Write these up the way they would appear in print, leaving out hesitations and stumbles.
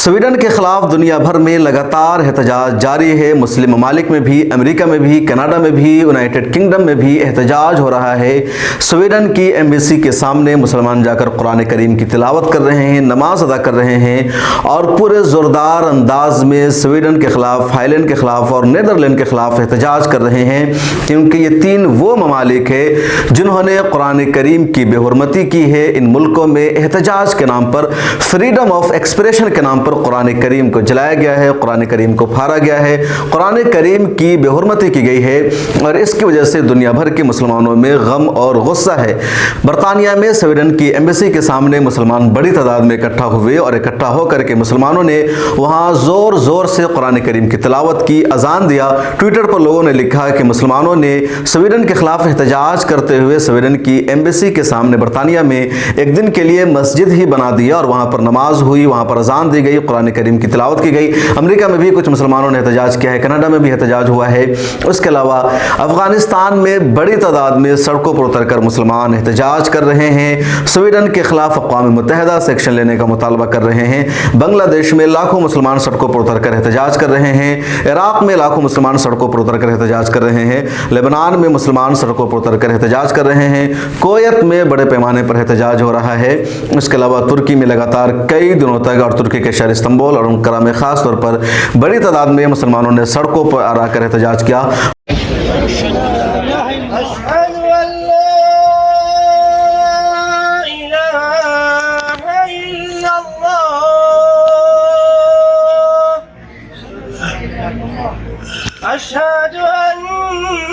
स्वीडन के खिलाफ दुनिया भर में लगातार एहतजाज जारी है। मुस्लिम ममालिक में भी, अमेरिका में भी, कनाडा में भी, यूनाइटेड किंगडम में भी एहतजाज हो रहा है। स्वीडन की एम्बेसी के सामने मुसलमान जाकर कुरान करीम की तिलावत कर रहे हैं, नमाज अदा कर रहे हैं और पूरे ज़ोरदार अंदाज में स्वीडन के खिलाफ, थाईलैंड के खिलाफ और नीदरलैंड के खिलाफ एहतजाज कर रहे हैं, क्योंकि ये तीन वो ममालिक है जिन्होंने कुरान करीम की बेहुरमती की है। इन मुल्कों में एहतजाज के नाम पर, फ्रीडम ऑफ एक्सप्रेशन के नाम पर कुरान करीम को जलाया गया है, कुरान करीम को फाड़ा गया है, कुरान करीम की बेहुरमती की गई है और इसकी वजह से दुनिया भर के मुसलमानों में गम और गुस्सा है। बरतानिया में स्वीडन की एम्बेसी के सामने मुसलमान बड़ी तादाद में इकट्ठा हुए और इकट्ठा होकर के मुसलमानों ने वहाँ ज़ोर ज़ोर से कुरान करीम की तिलावत की, अजान दिया। ट्विटर पर लोगों ने लिखा कि मुसलमानों ने स्वीडन के खिलाफ एहतजाज करते हुए स्वीडन की एम्बेसी के सामने बरतानिया में एक दिन के लिए मस्जिद ही बना दिया और वहाँ पर नमाज हुई, वहाँ पर अजान दी गई, कुरान करीम की तिलावत की गई। अमेरिका में भी कुछ मुसलमानों ने एहतजाज किया है, कनाडा में भी एहतजाज हुआ है। उसके अलावा अफगानिस्तान में बड़ी तादाद में सड़कों पर उतरकर मुसलमान एहतजाज कर रहे हैं, स्वीडन के खिलाफ अक़वाम मुत्तहिदा से एक्शन लेने का मुतालबा कर रहे हैं। बांग्लादेश में लाखों मुसलमान सड़कों पर उतरकर एहतजाज कर रहे हैं, इराक में लाखों मुसलमान सड़कों पर उतरकर एहतजाज कर रहे हैं, लेबनान में मुसलमान सड़कों पर उतरकर एहतजाज कर रहे हैं, कुवैत में बड़े पैमाने पर एहतजाज हो रहा है। इसके अलावा तुर्की में लगातार कई दिनों तक और तुर्की के शहर इस्तांबुल और अंकारा में ख़ास तौर पर बड़ी तादाद में मुसलमानों ने सड़कों पर आकर एहतजाज किया। अशहदु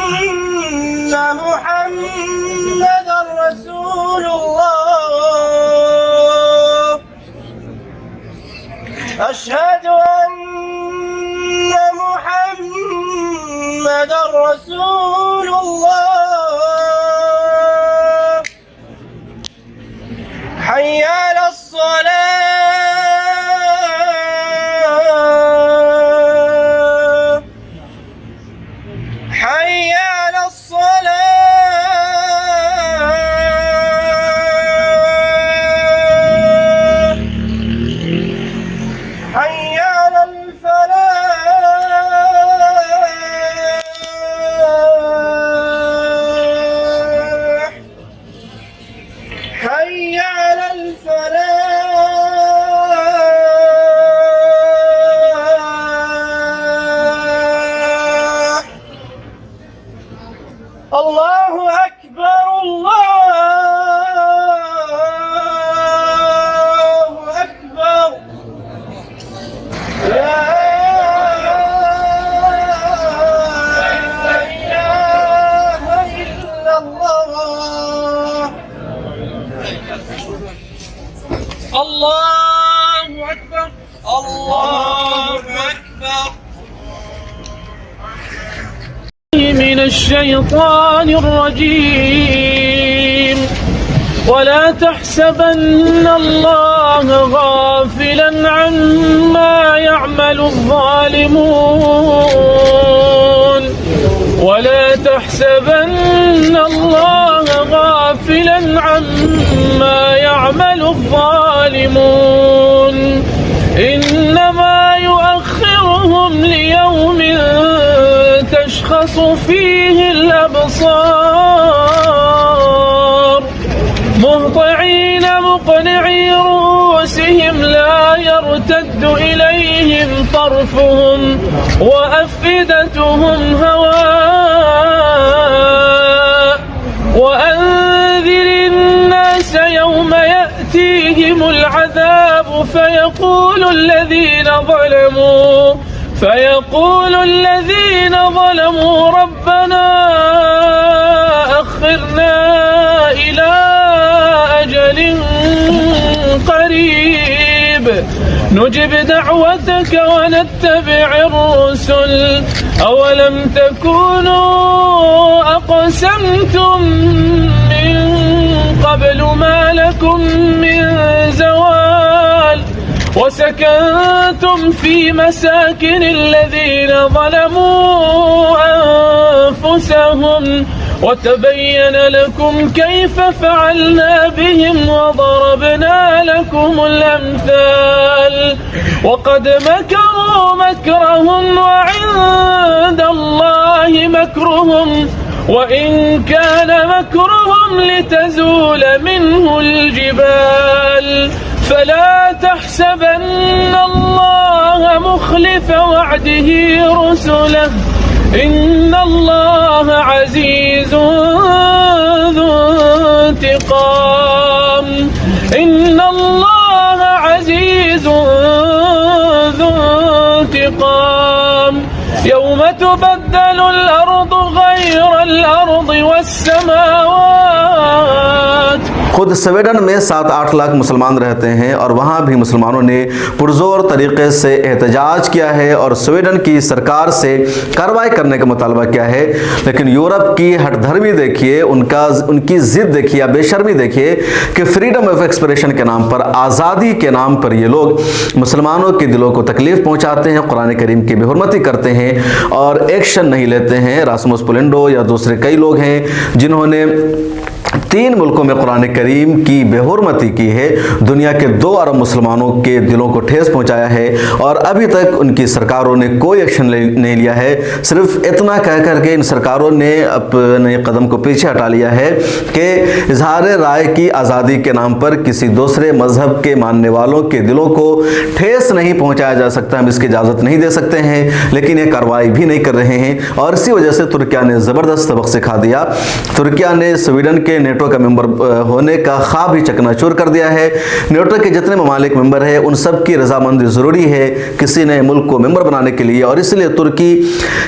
अन्ना मुहम्मदर रसूलुल्लाह। अशहदु अन्ना मुहम्मदर रसूलुल्लाह। हय्या अलस्सलाह। अल्लाहु अकबर, अल्लाहु अकबर। ला इलाहा इल्लल्लाह। अल्लाहु अकबर, अल्लाहु अकबर। من الشيطان الرجيم ولا تحسبن الله غافلا عما يعمل الظالمون ولا تحسبن الله غافلا عما يعمل الظالمون إنما يؤخرهم ليوم تشخص فيه الأبصار مهطعين مقنعي رؤوسهم لا يرتد إليهم طرفهم وأفئدتهم هواء وأنذر الناس يوم يأتيهم العذاب فيقول الذين ظلموا ربنا أخرنا إلى أجل قريب نجب دعوتك ونتبع الرسل أولم تكونوا أقسمتم من قبل ما لكم من زوال وسكنتم في مساكن الذين ظلموا أنفسهم وتبين لكم كيف فعلنا بهم وضربنا لكم الأمثال وقد مكروا مكرهم وعند الله مكرهم وإن كان مكرهم لتزول منه الجبال فلا تحسبن الله مخلف وعده رسله إن الله عزيز ذو انتقام إن الله عزيز ذو انتقام يوم تبدل الأرض غير الأرض والسماوات. خود سویڈن میں 7-8 لاکھ مسلمان رہتے ہیں اور وہاں بھی مسلمانوں نے پرزور طریقے سے احتجاج کیا ہے اور سویڈن کی سرکار سے کارروائی کرنے کا مطالبہ کیا ہے. لیکن یورپ کی ہٹ دھرمی دیکھیے, ان کی ضد دیکھیے, بے شرمی دیکھیے کہ فریڈم آف ایکسپریشن کے نام پر, آزادی کے نام پر یہ لوگ مسلمانوں کے دلوں کو تکلیف پہنچاتے ہیں, قرآن کریم کی بے حرمتی کرتے ہیں اور ایکشن نہیں لیتے ہیں. راسموس پولینڈو یا دوسرے کئی لوگ ہیں جنہوں نے 3 ملکوں میں قرآن کریم کی بے حرمتی کی ہے, دنیا کے 2 ارب مسلمانوں کے دلوں کو ٹھیس پہنچایا ہے اور ابھی تک ان کی سرکاروں نے کوئی ایکشن نہیں لیا ہے. صرف اتنا کہہ کر کے ان سرکاروں نے اپنے قدم کو پیچھے ہٹا لیا ہے کہ اظہار رائے کی آزادی کے نام پر کسی دوسرے مذہب کے ماننے والوں کے دلوں کو ٹھیس نہیں پہنچایا جا سکتا, ہم اس کی اجازت نہیں دے سکتے ہیں. لیکن یہ کارروائی بھی نہیں کر رہے ہیں اور اسی وجہ سے ترکیہ نے زبردست سبق سکھا دیا. ترکیہ نے سویڈن کے نیٹو کا ممبر ہونے کا خواب ہی چکنا چور کر دیا ہے. نیٹو کے جتنے ممالک ممبر ہیں ان سب کی رضامندی ضروری ہے کسی نئے ملک کو ممبر بنانے کے لیے, اور اس لیے ترکی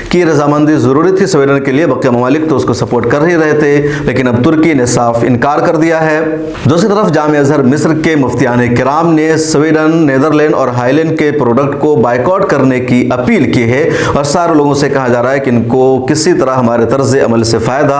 کی رضامندی ضروری تھی سویڈن کے لیے. بقیہ ممالک تو اس کو سپورٹ کر ہی رہے تھے, لیکن اب ترکی نے صاف انکار کر دیا ہے. دوسری طرف جامعہ ازہر مصر کے مفتیان کرام نے سویڈن, نیدرلینڈ اور ہالینڈ کے پروڈکٹ کو بائیکاٹ کرنے کی اپیل کی ہے اور سارے لوگوں سے کہا جا رہا ہے کہ ان کو کسی طرح ہمارے طرز عمل سے فائدہ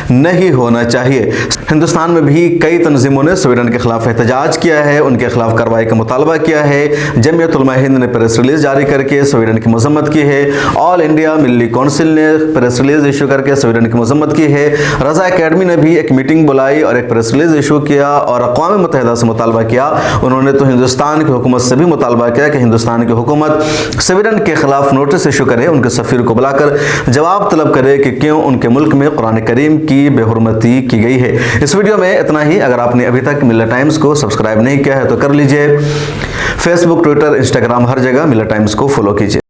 نہیں ہونا چاہیے. ہندوستان میں بھی کئی تنظیموں نے سویڈن کے خلاف احتجاج کیا ہے, ان کے خلاف کارروائی کا مطالبہ کیا ہے. جمعیت علماء ہند نے پریس ریلیز جاری کر کے سویڈن کی مذمت کی ہے. آل انڈیا ملی کونسل نے پریس ریلیز ایشو کر کے سویڈن کی مذمت کی ہے. رضا اکیڈمی نے بھی ایک میٹنگ بلائی اور ایک پریس ریلیز ایشو کیا اور اقوام متحدہ سے مطالبہ کیا. انہوں نے تو ہندوستان کی حکومت سے بھی مطالبہ کیا کہ ہندوستان کی حکومت سویڈن کے خلاف نوٹس ایشو کرے, ان کے سفیر کو بلا کر جواب طلب کرے کہ کیوں ان کے ملک میں قرآن کریم کی بے حرمتی کی گئی ہے. اس ویڈیو میں اتنا ہی. اگر آپ نے ابھی تک ملت ٹائمز کو سبسکرائب نہیں کیا ہے تو کر لیجئے. فیس بک, ٹویٹر, انسٹاگرام ہر جگہ ملت ٹائمز کو فالو کیجئے.